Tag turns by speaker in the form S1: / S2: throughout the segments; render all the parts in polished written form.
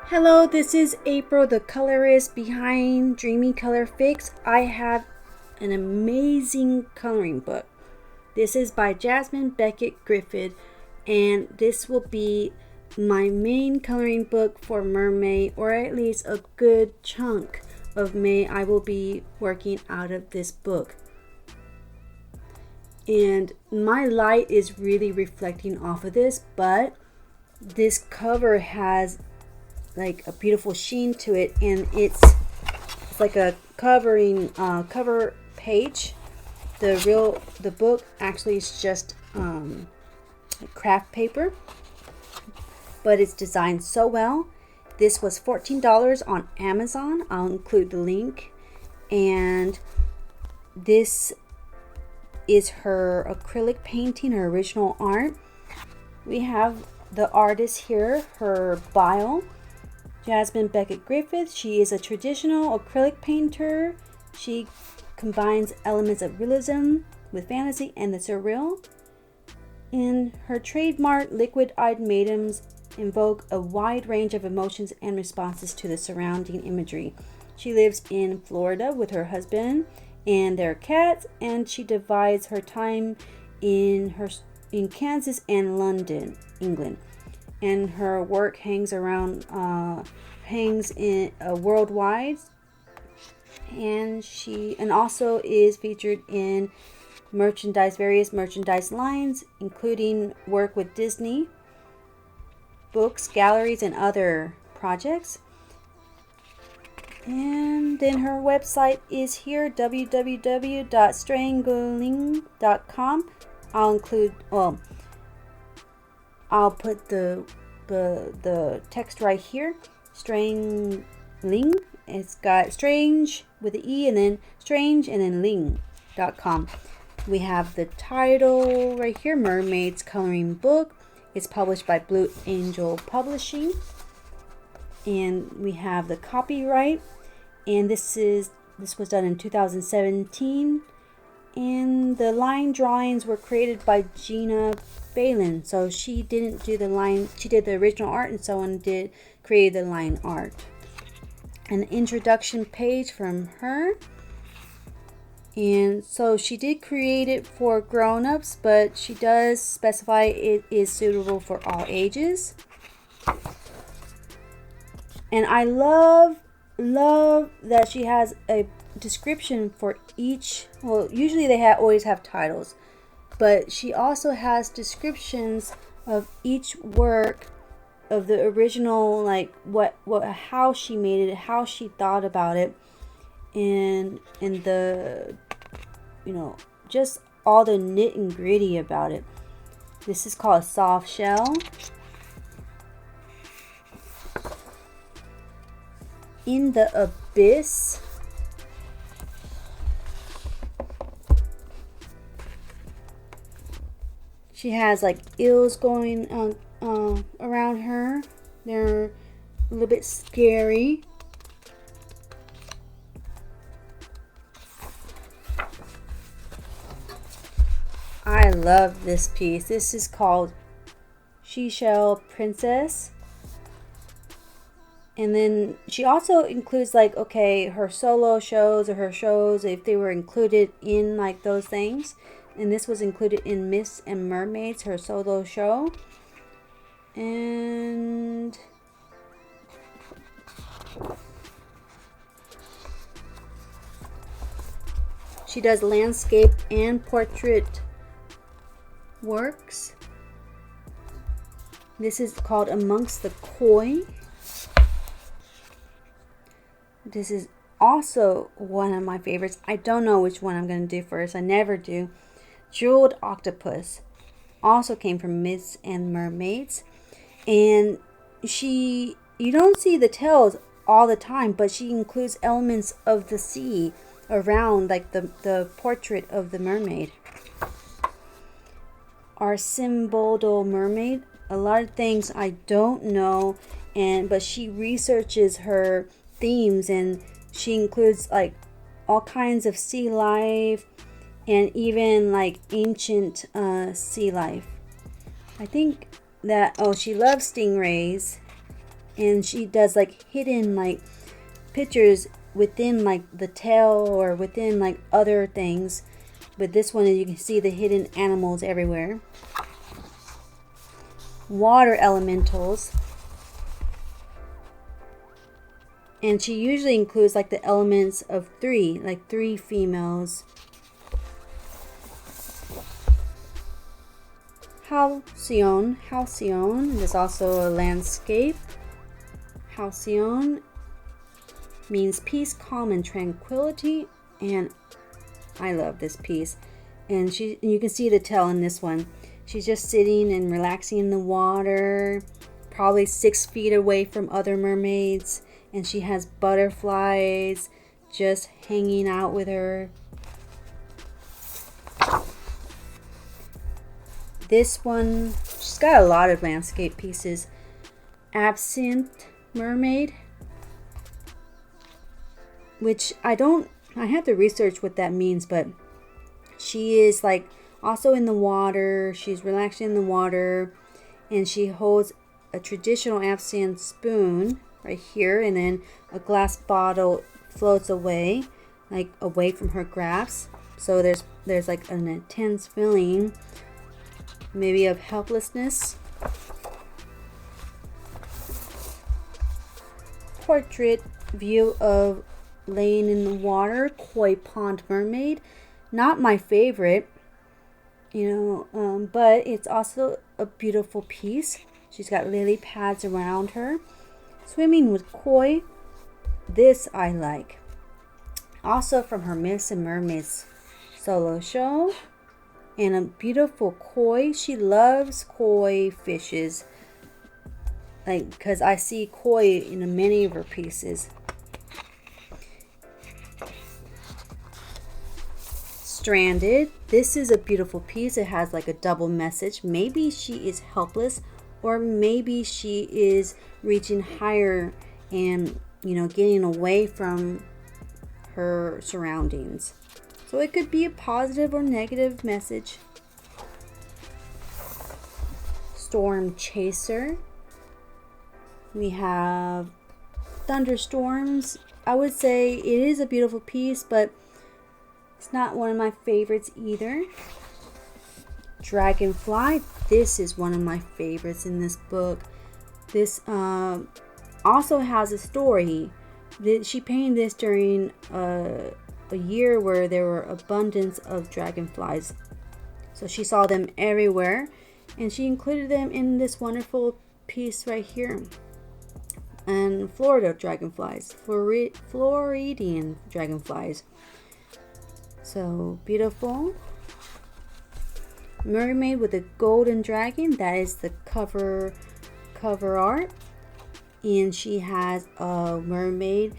S1: Hello, this is April, the colorist behind Dreamy Color Fix. I have an amazing coloring book. This is by Jasmine Becket Griffith, and this will be my main coloring book for Mermaid, or at least a good chunk of May I will be working out of this book. And my light is really reflecting off of this, but this cover has like a beautiful sheen to it, and it's like a cover page. The book actually is just craft paper, but it's designed so well. This was $14 on Amazon. I'll include the link. And this is her acrylic painting, her original art. We have the artist here, her bio. Jasmine Becket Griffith. She is a traditional acrylic painter. She combines elements of realism with fantasy and the surreal. And her trademark liquid-eyed maidens invoke a wide range of emotions and responses to the surrounding imagery. She lives in Florida with her husband and their cats, and she divides her time in Kansas and London, England. And her work hangs in worldwide, and also is featured in various merchandise lines, including work with Disney, books, galleries, and other projects. And then her website is here, www.strangling.com. I'll put the text right here. Strangling. It's got strange with the E, and then strange, and then ling.com. We have the title right here, Mermaid's Coloring Book. It's published by Blue Angel Publishing. And we have the copyright. And this was done in 2017. And the line drawings were created by Gina Phelan. So she didn't do the line, she did the original art, and someone create the line art. An introduction page from her. And so she did create it for grown-ups, but she does specify it is suitable for all ages. And I love that she has a description for each. Well, usually they always have titles, but she also has descriptions of each work of the original, like how she made it, how she thought about it, and the just all the nit and gritty about it. This is called a soft shell. In the Abyss. She has like eels going around her. They're a little bit scary. I love this piece. This is called Seashell Princess. And then she also includes her solo shows, or her shows, if they were included in like those things. And this was included in Miss and Mermaids, her solo show. And she does landscape and portrait works. This is called Amongst the Koi. This is also one of my favorites. I don't know which one I'm going to do first. I never do. Jeweled Octopus also came from Miss and Mermaids. And you don't see the tails all the time, but she includes elements of the sea around, like the portrait of the mermaid. Our Symbodal Mermaid. A lot of things I don't know, but she researches her themes, and she includes like all kinds of sea life, and even like ancient sea life. I think that she loves stingrays, and she does like hidden like pictures within like the tail or within like other things. But this one, you can see the hidden animals everywhere. Water elementals. And she usually includes like the elements of 3, like 3 females. Halcyon. There's also a landscape. Halcyon means peace, calm, and tranquility. And I love this piece. And you can see the tail in this one. She's just sitting and relaxing in the water, probably 6 feet away from other mermaids. And she has butterflies just hanging out with her. This one, she's got a lot of landscape pieces. Absinthe Mermaid, which I have to research what that means, but she is like also in the water. She's relaxing in the water, and she holds a traditional absinthe spoon right here, and then a glass bottle floats away, like away from her grasp. So there's like an intense feeling, maybe of helplessness. Portrait view of laying in the water, koi pond mermaid. Not my favorite, but it's also a beautiful piece. She's got lily pads around her. Swimming with koi. This I like. Also from her Myths and Mermaids solo show. And a beautiful koi. She loves koi fishes. Like, because I see koi in many of her pieces. Stranded. This is a beautiful piece. It has like a double message. Maybe she is helpless, or maybe she is reaching higher and, getting away from her surroundings. So it could be a positive or negative message. Storm Chaser. We have thunderstorms. I would say it is a beautiful piece, but it's not one of my favorites either. Dragonfly. This is one of my favorites in this book. This also has a story. She painted this during a year where there were abundance of dragonflies. So she saw them everywhere, and she included them in this wonderful piece right here. And Florida dragonflies, Floridian dragonflies. So beautiful. Mermaid with a golden dragon. That is the cover art. And she has a mermaid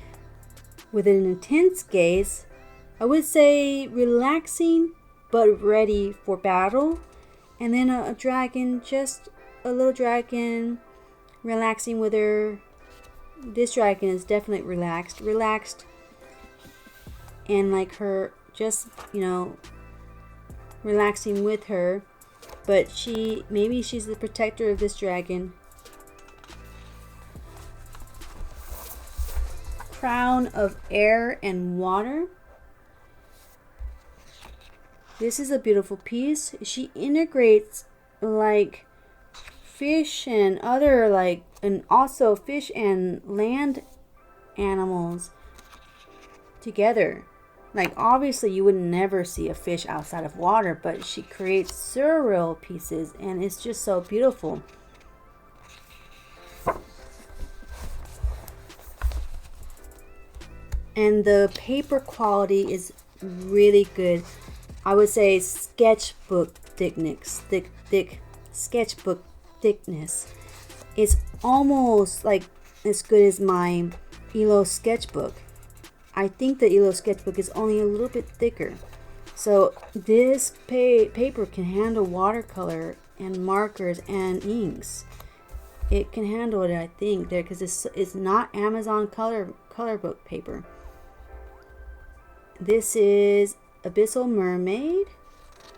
S1: with an intense gaze. I would say relaxing but ready for battle. And then a dragon, just a little dragon relaxing with her. This dragon is definitely relaxed. And like her, just, relaxing with her. But maybe she's the protector of this dragon. Crown of Air and Water. This is a beautiful piece. She integrates like fish and other and also fish and land animals together. Like, obviously you would never see a fish outside of water, but she creates surreal pieces, and it's just so beautiful. And the paper quality is really good. I would say sketchbook thickness. Thick sketchbook thickness. It's almost like as good as my Elo sketchbook. I think the Elo sketchbook is only a little bit thicker. So this paper can handle watercolor and markers and inks. It can handle it, I think, there, because it's not Amazon color book paper. This is Abyssal Mermaid.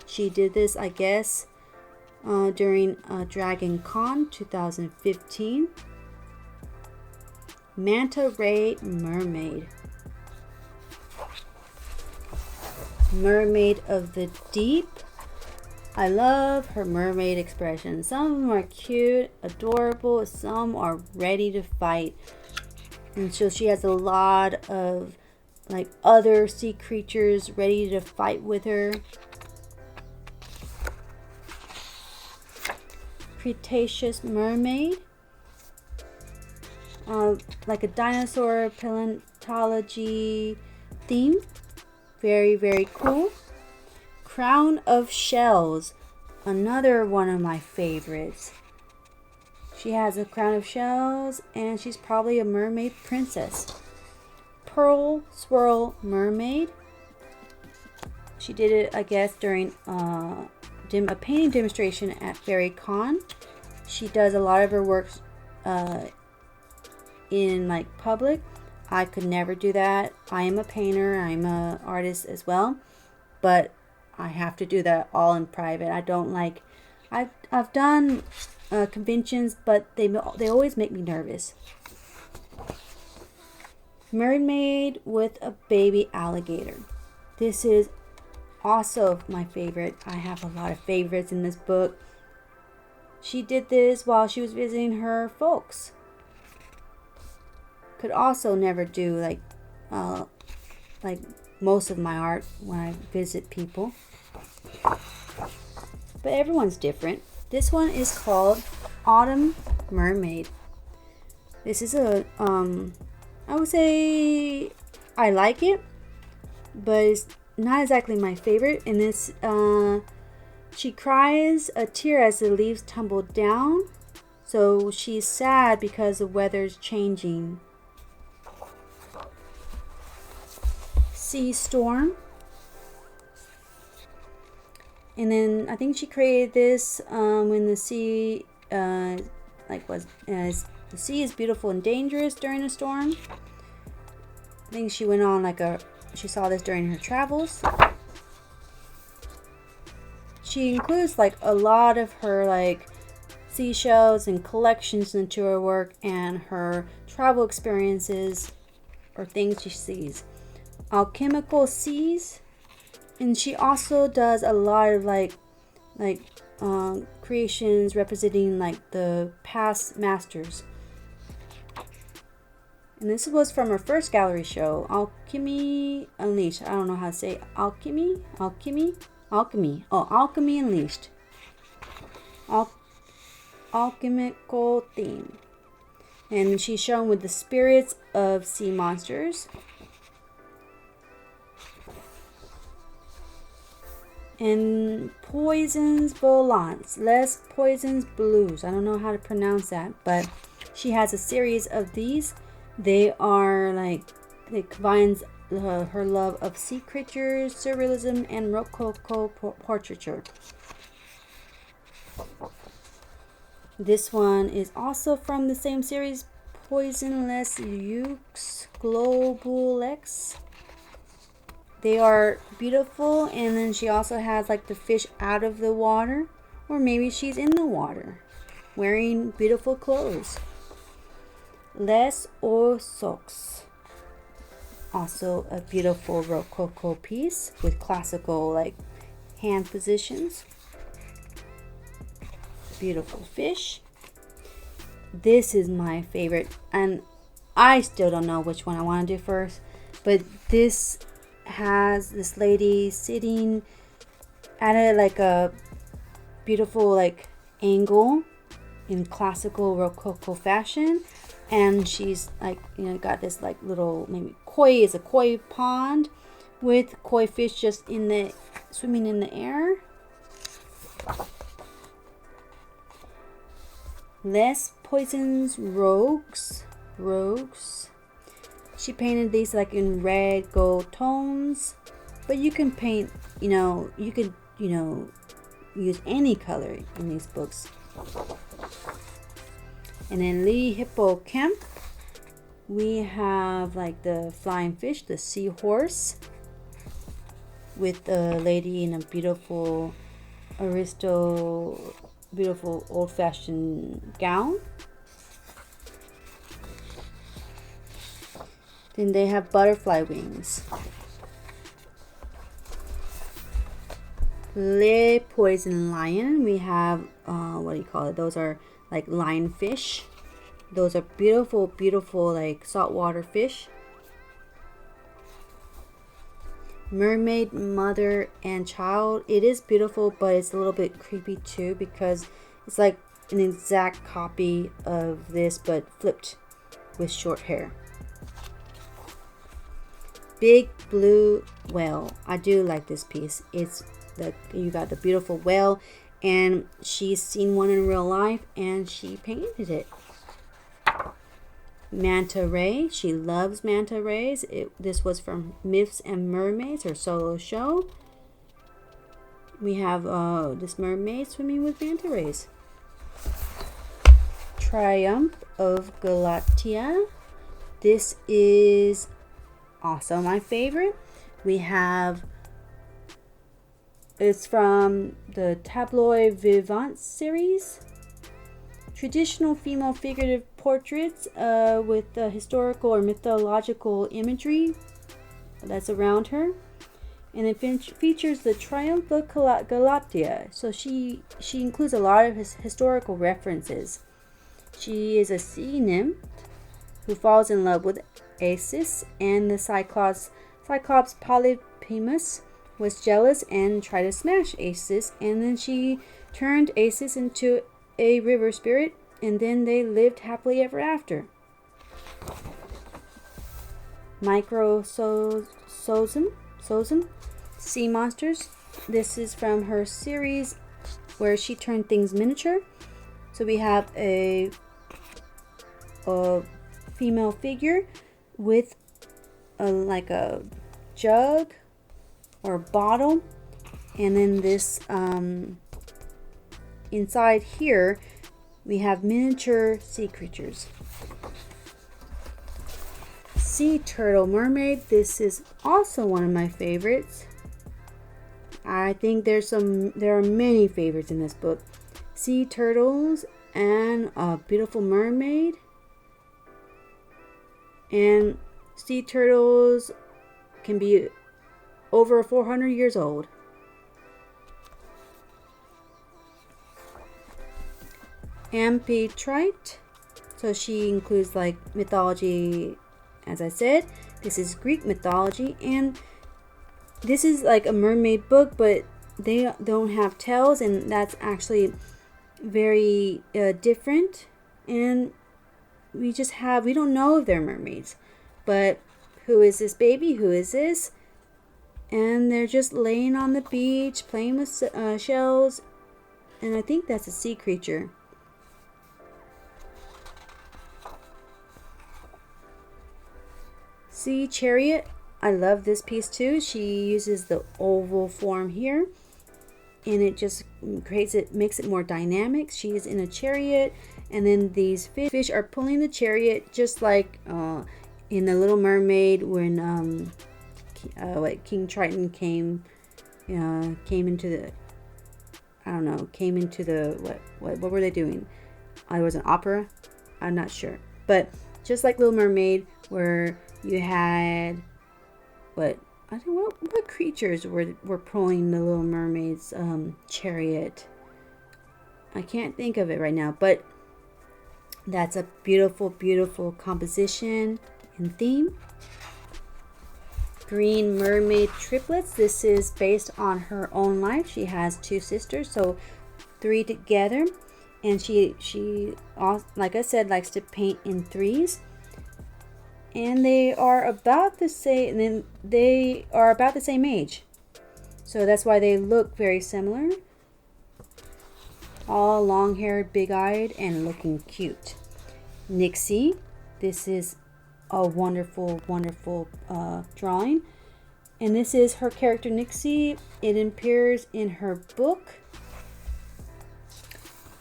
S1: She did this, I guess, during Dragon Con 2015. Manta Ray Mermaid. Mermaid of the Deep. I love her mermaid expressions. Some of them are cute, adorable. Some are ready to fight. And so she has a lot of like other sea creatures ready to fight with her. Cretaceous Mermaid. Like a dinosaur paleontology theme. Very, very cool. Crown of Shells. Another one of my favorites. She has a crown of shells and she's probably a mermaid princess. Pearl Swirl Mermaid. She did it, I guess, during a painting demonstration at Fairy Con. She does a lot of her works in like public. I could never do that. I am a painter. I'm an artist as well, but I have to do that all in private. I don't like. I've done conventions, but they always make me nervous. Mermaid with a baby alligator. This is also my favorite. I have a lot of favorites in this book. She did this while she was visiting her folks. Could also never do like most of my art when I visit people. But everyone's different. This one is called Autumn Mermaid. This is a I would say I like it, but it's not exactly my favorite. And this she cries a tear as the leaves tumble down. So she's sad because the weather's changing. Sea Storm. And then I think she created this when the sea the sea is beautiful and dangerous during a storm. I think she went on she saw this during her travels. She includes like a lot of her like seashells and collections into her work and her travel experiences or things she sees. Alchemical Seas. And she also does a lot of creations representing like the past masters. And this was from her first gallery show, Alchemy Unleashed. I don't know how to say Alchemy. Oh, Alchemy Unleashed. Alchemical theme. And she's shown with the spirits of sea monsters. And Poisons Volants, Les Poisons Blues. I don't know how to pronounce that, but she has a series of these. They are like, it combines her love of sea creatures, surrealism, and rococo portraiture. This one is also from the same series, Poisonless Ukes Globulex. They are beautiful, and then she also has like the fish out of the water, or maybe she's in the water wearing beautiful clothes. Les Oursoks, also a beautiful rococo piece with classical like hand positions. Beautiful fish. This is my favorite, and I still don't know which one I want to do first, but this has this lady sitting at a beautiful like angle in classical rococo fashion, and she's like, got this like little, maybe koi is a koi pond with koi fish just swimming in the air. Les Poisons Rogues. She painted these like in red gold tones, but you can paint, you could, use any color in these books. And then Lee Hippocamp, we have like the flying fish, the seahorse, with the lady in a beautiful beautiful old-fashioned gown. Then they have butterfly wings. Le Poison Lion. We have, what do you call it? Those are like lionfish. Those are beautiful, beautiful, like saltwater fish. Mermaid, Mother and Child. It is beautiful, but it's a little bit creepy too because it's like an exact copy of this, but flipped with short hair. Big Blue Whale. I do like this piece. It's you got the beautiful whale, and she's seen one in real life, and she painted it. Manta Ray. She loves manta rays. This was from Myths and Mermaids, her solo show. We have this mermaid swimming with manta rays. Triumph of Galatea. This is also my favorite. We have, it's from the Tabloid Vivant series. Traditional female figurative portraits with historical or mythological imagery that's around her. And it features the Triumph of Galatea. So she includes a lot of historical references. She is a sea nymph who falls in love with Acis, and the Cyclops Polyphemus was jealous and tried to smash Acis, and then she turned Acis into a river spirit, and then they lived happily ever after. Micrososm Sea Monsters. This is from her series where she turned things miniature. So we have a female figure with like a jug or bottle, and then this inside here we have miniature sea creatures. Sea Turtle Mermaid. This is also one of my favorites. I think there are many favorites in this book. Sea turtles and a beautiful mermaid. And sea turtles can be over 400 years old. Amphitrite. So she includes like mythology, as I said. This is Greek mythology, and this is like a mermaid book, but they don't have tails, and that's actually very different. And we don't know if they're mermaids, but who is this baby? Who is this? And they're just laying on the beach playing with shells, and I think that's a sea creature. Sea Chariot. I love this piece too. She uses the oval form here, and it just makes it more dynamic. She's in a chariot, and then these fish are pulling the chariot, just like in the Little Mermaid when King Triton came into the what were they doing? It was an opera. I'm not sure, but just like Little Mermaid, where you had what creatures were pulling the Little Mermaid's chariot. I can't think of it right now, but that's a beautiful, beautiful composition and theme. Green Mermaid Triplets. This is based on her own life. She has 2 sisters, so 3 together, and she like I said, likes to paint in 3s. And they are about the same. And they are about the same age, so that's why they look very similar. All long-haired, big-eyed, and looking cute. Nixie. This is a wonderful, wonderful drawing, and this is her character Nixie. It appears in her book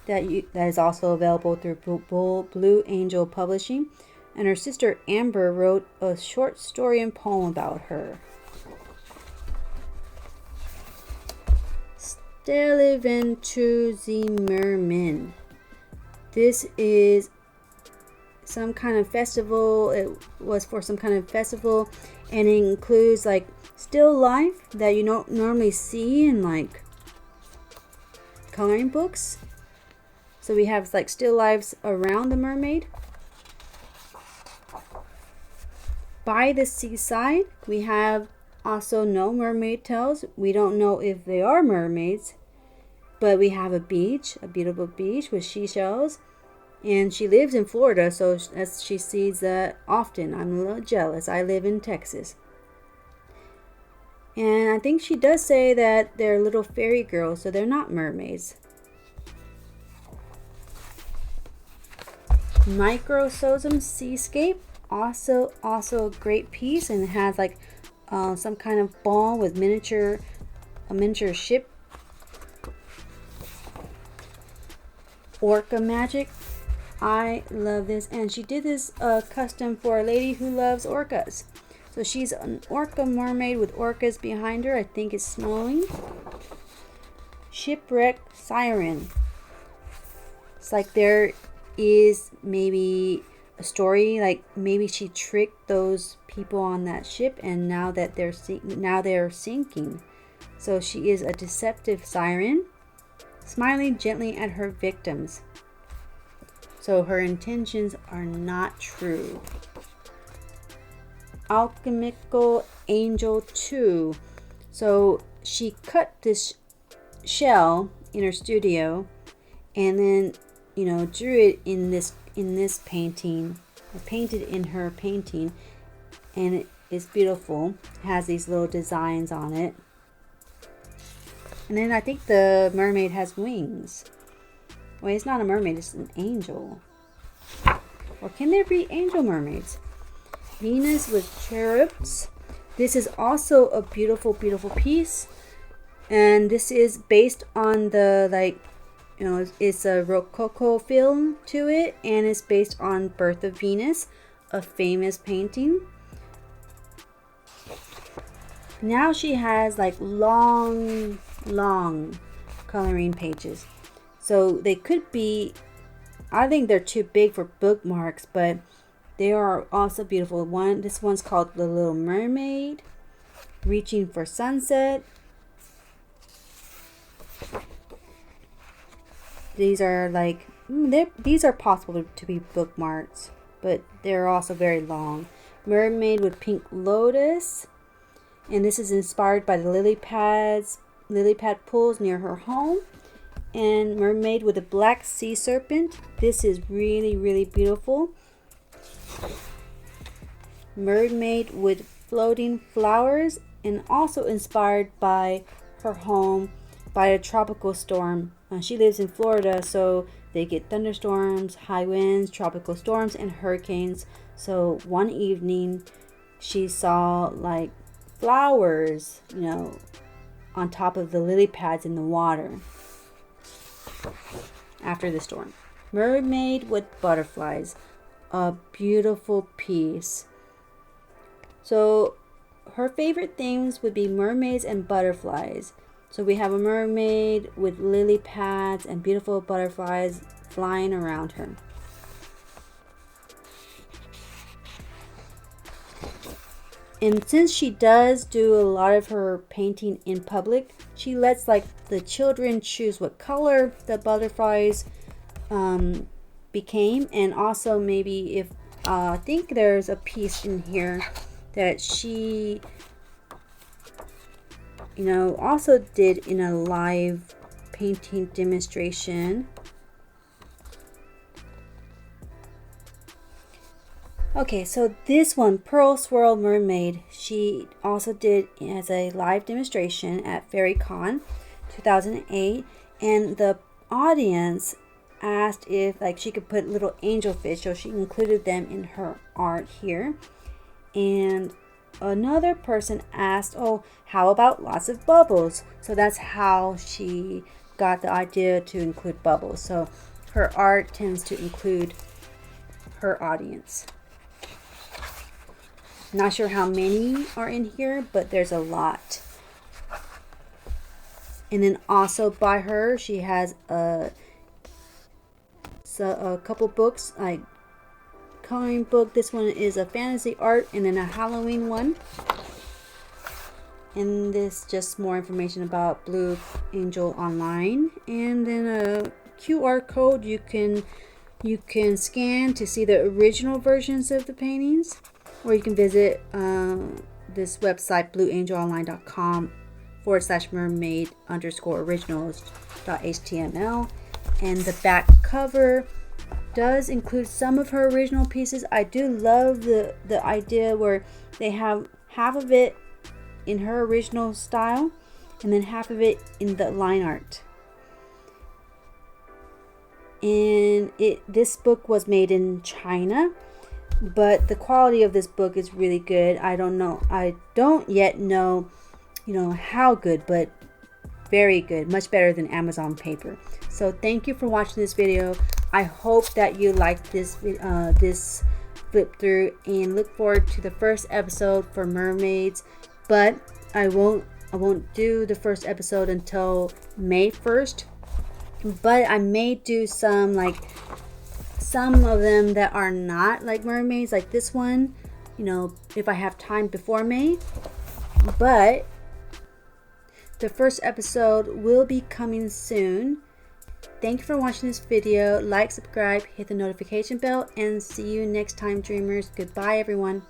S1: that is also available through Blue Angel Publishing. And her sister Amber wrote a short story and poem about her. Stelle zu Mermin. This is some kind of festival. It was for some kind of festival, and it includes like still life that you don't normally see in like coloring books. So we have like still lives around the mermaid. By the seaside, we have also no mermaid tails. We don't know if they are mermaids, but we have a beach, a beautiful beach with seashells. And she lives in Florida, so as she sees that often. I'm a little jealous. I live in Texas. And I think she does say that they're little fairy girls, so they're not mermaids. Micrososum Seascape, also a great piece, and it has like some kind of ball with a miniature ship. Orca Magic. I love this, and she did this custom for a lady who loves orcas. So she's an orca mermaid with orcas behind her. I think it's snowing. Shipwreck Siren. It's like there is maybe a story, like maybe she tricked those people on that ship, and now they're sinking. So she is a deceptive siren, smiling gently at her victims. So her intentions are not true. Alchemical Angel 2. So she cut this shell in her studio, and then drew it in this painting. I painted in her painting, and it is beautiful. It has these little designs on it. And then I think the mermaid has wings. Wait, it's not a mermaid, it's an angel. Or can there be angel mermaids? Venus with cherubs. This is also a beautiful, beautiful piece. And this is based on the, it's a Rococo feel to it. And it's based on Birth of Venus, a famous painting. Now she has like long coloring pages. So they could be, I think they're too big for bookmarks, but they are also beautiful. This one's called The Little Mermaid, Reaching for Sunset. These are like, these are possible to be bookmarks, but they're also very long. Mermaid with Pink Lotus, and this is inspired by the lily pad pools near her home. And Mermaid with a Black Sea Serpent. This is really, really beautiful. Mermaid with Floating Flowers, and also inspired by her home by a tropical storm. She lives in Florida, so they get thunderstorms, high winds, tropical storms, and hurricanes. So one evening she saw like flowers, on top of the lily pads in the water after the storm. Mermaid with Butterflies, a beautiful piece. So her favorite things would be mermaids and butterflies. So we have a mermaid with lily pads and beautiful butterflies flying around her. And since she does do a lot of her painting in public, she lets like the children choose what color the butterflies became. And also maybe if I think there's a piece in here that she also did in a live painting demonstration. Okay, so this one, Pearl Swirl Mermaid, she also did as a live demonstration at FairyCon 2008, and the audience asked if she could put little angelfish, so she included them in her art here. And another person asked, oh, how about lots of bubbles? So that's how she got the idea to include bubbles. So her art tends to include her audience. Not sure how many are in here, but there's a lot. And then also by her, she has a couple books, like coloring book. This one is a fantasy art and then a Halloween one. And this just more information about Blue Angel Online, and then a QR code you can scan to see the original versions of the paintings, or you can visit this website blueangelonline.com/mermaid_originals.html. And the back cover does include some of her original pieces. I do love the idea where they have half of it in her original style and then half of it in the line art. And this book was made in China, but the quality of this book is really good. I don't yet know how good, but very good, much better than Amazon paper. So thank you for watching this video. I hope that you liked this this flip through, and look forward to the first episode for Mermaids. But I won't do the first episode until May 1st. But I may do some of them that are not like mermaids, like this one, if I have time before May. But the first episode will be coming soon. Thank you for watching this video. Like, subscribe, hit the notification bell, and see you next time, dreamers. Goodbye, everyone.